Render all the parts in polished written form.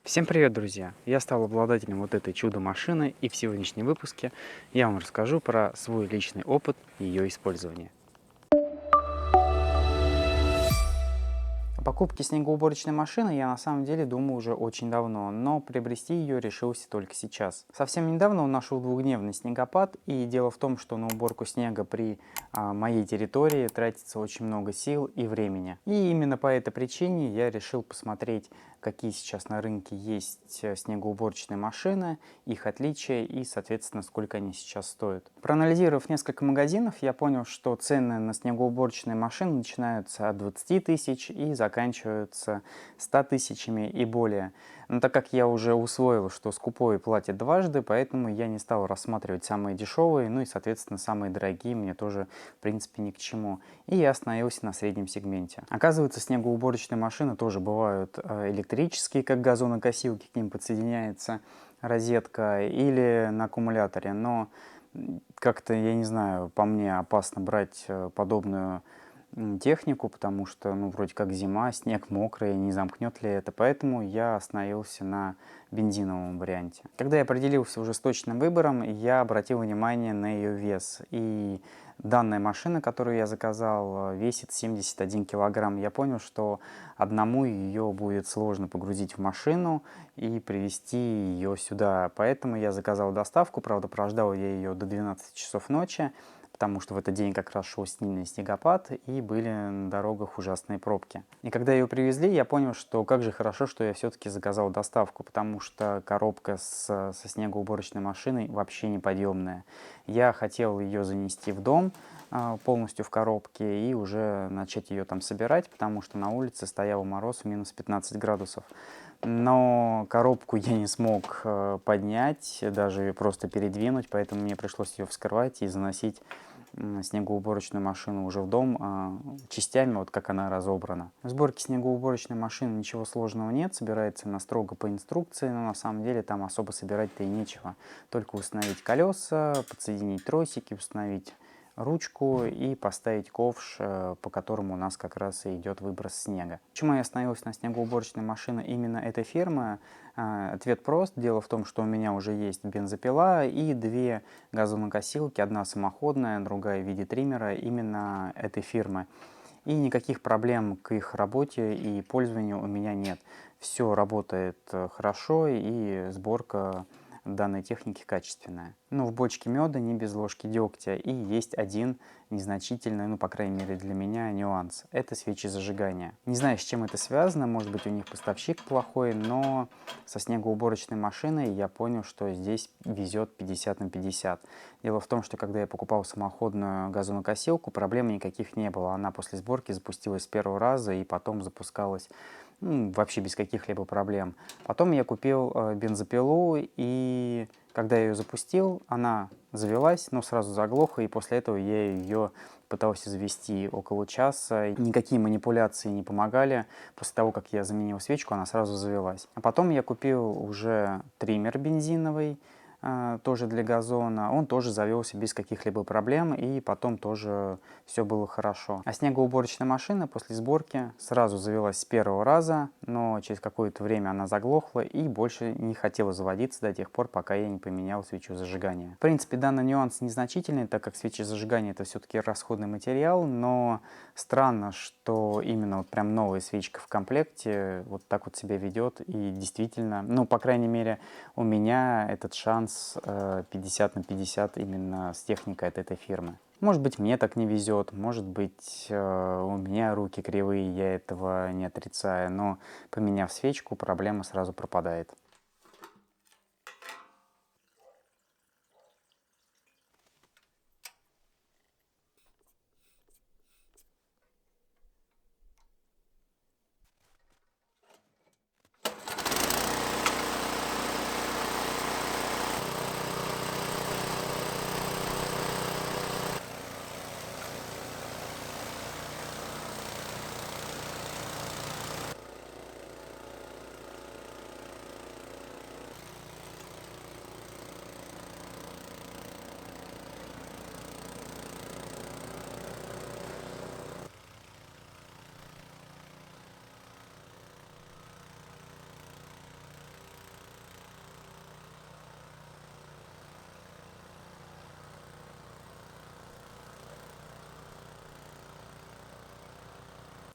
Всем привет, друзья! Я стал обладателем вот этой чудо-машины, и в сегодняшнем выпуске я вам расскажу про свой личный опыт ее использования. О покупке снегоуборочной машины я на самом деле думаю уже очень давно, но приобрести ее решился только сейчас. Совсем недавно он нашел двухдневный снегопад, и дело в том, что на уборку снега при моей территории тратится очень много сил и времени. И именно по этой причине я решил посмотреть, какие сейчас на рынке есть снегоуборочные машины, их отличия и, соответственно, сколько они сейчас стоят. Проанализировав несколько магазинов, я понял, что цены на снегоуборочные машины начинаются от 20 тысяч и заканчиваются 100 тысячами и более. Но так как я уже усвоил, что скупой платит дважды, поэтому я не стал рассматривать самые дешевые, ну и, соответственно, самые дорогие мне тоже, в принципе, ни к чему. И я остановился на среднем сегменте. Оказывается, снегоуборочные машины тоже бывают электрические, как газонокосилки, к ним подсоединяется розетка, или на аккумуляторе. Но как-то, я не знаю, по мне опасно брать подобную технику, потому что, ну, вроде как зима, снег мокрый, не замкнет ли это, поэтому я остановился на бензиновом варианте. Когда я определился уже с точным выбором, я обратил внимание на ее вес, и данная машина, которую я заказал, весит 71 килограмм. Я понял, что одному ее будет сложно погрузить в машину и привезти ее сюда, поэтому я заказал доставку, правда, прождал я ее до 12 часов ночи, потому что в этот день как раз шел сильный снегопад и были на дорогах ужасные пробки. И когда ее привезли, я понял, что как же хорошо, что я все-таки заказал доставку, потому что коробка со снегоуборочной машиной вообще неподъемная. Я хотел ее занести в дом полностью в коробке и уже начать ее там собирать, потому что на улице стоял мороз в минус 15 градусов. Но коробку я не смог поднять, даже просто передвинуть, поэтому мне пришлось ее вскрывать и заносить снегоуборочную машину уже в дом частями, вот как она разобрана. В сборке снегоуборочной машины ничего сложного нет, собирается она строго по инструкции, но на самом деле там особо собирать-то и нечего. Только установить колеса, подсоединить тросики, установить ручку и поставить ковш, по которому у нас как раз и идет выброс снега. Почему я остановился на снегоуборочной машине именно этой фирмы? Ответ прост. Дело в том, что у меня уже есть бензопила и две газонокосилки, одна самоходная, другая в виде триммера, именно этой фирмы. И никаких проблем к их работе и пользованию у меня нет. Все работает хорошо, и сборка данной техники качественная. Но в бочке меда не без ложки дегтя, и есть один незначительный, ну, по крайней мере для меня, нюанс. Это свечи зажигания. Не знаю, с чем это связано, может быть, у них поставщик плохой, но со снегоуборочной машиной я понял, что здесь везет 50 на 50. Дело в том, что когда я покупал самоходную газонокосилку, проблем никаких не было. Она после сборки запустилась с первого раза и потом запускалась вообще без каких-либо проблем. Потом я купил бензопилу, и когда я ее запустил, она завелась, но сразу заглохла, и после этого я ее пытался завести около часа. Никакие манипуляции не помогали. После того, как я заменил свечку, она сразу завелась. А потом я купил уже триммер бензиновый, тоже для газона. Он тоже завелся без каких-либо проблем, и потом тоже все было хорошо. А снегоуборочная машина после сборки сразу завелась с первого раза, но через какое-то время она заглохла и больше не хотела заводиться до тех пор, пока я не поменял свечу зажигания. В принципе, данный нюанс незначительный, так как свечи зажигания это все-таки расходный материал, но странно, что именно вот прям новая свечка в комплекте вот так вот себя ведет, и действительно, ну, по крайней мере, у меня этот шанс 50 на 50 именно с техникой от этой фирмы. Может быть, мне так не везет, может быть, у меня руки кривые, я этого не отрицаю, но поменяв свечку, проблема сразу пропадает.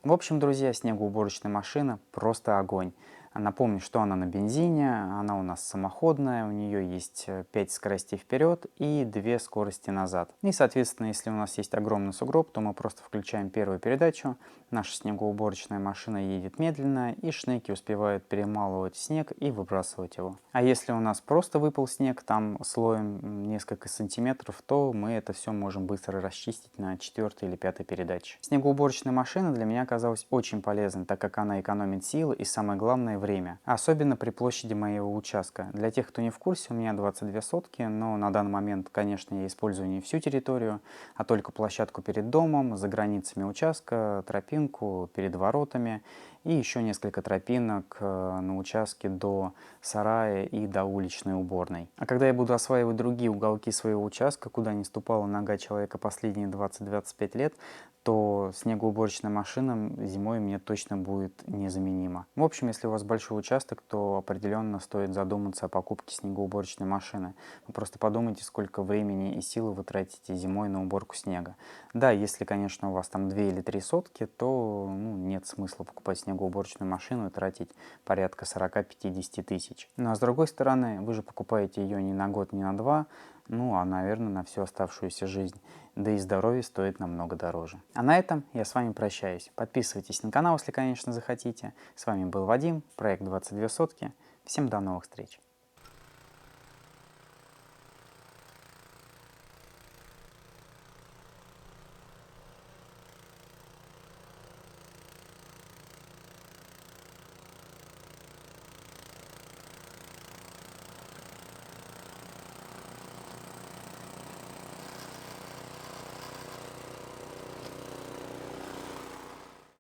В общем, друзья, снегоуборочная машина просто огонь. Напомню, что она на бензине, она у нас самоходная, у нее есть 5 скоростей вперед и 2 скорости назад. И, соответственно, если у нас есть огромный сугроб, то мы просто включаем первую передачу, наша снегоуборочная машина едет медленно, и шнеки успевают перемалывать снег и выбрасывать его. А если у нас просто выпал снег, там слоем несколько сантиметров, то мы это все можем быстро расчистить на 4-й или 5-й передаче. Снегоуборочная машина для меня оказалась очень полезной, так как она экономит силы и, самое главное, время. Особенно при площади моего участка. Для тех, кто не в курсе, у меня 22 сотки, но на данный момент, конечно, я использую не всю территорию, а только площадку перед домом, за границами участка, тропинку перед воротами и еще несколько тропинок на участке до сарая и до уличной уборной. А когда я буду осваивать другие уголки своего участка, куда не ступала нога человека последние 20-25 лет, то снегоуборочная машина зимой мне точно будет незаменима. В общем, если у вас большой участок, то определенно стоит задуматься о покупке снегоуборочной машины. Вы просто подумайте, сколько времени и силы вы тратите зимой на уборку снега. Да, если, конечно, у вас там 2 или 3 сотки, то нет смысла покупать снегоуборочную машину и тратить порядка 40-50 тысяч. Ну а с другой стороны, вы же покупаете ее не на год, не на два, а, наверное, на всю оставшуюся жизнь. Да и здоровье стоит намного дороже. А на этом я с вами прощаюсь. Подписывайтесь на канал, если, конечно, захотите. С вами был Вадим, проект 22 сотки. Всем до новых встреч.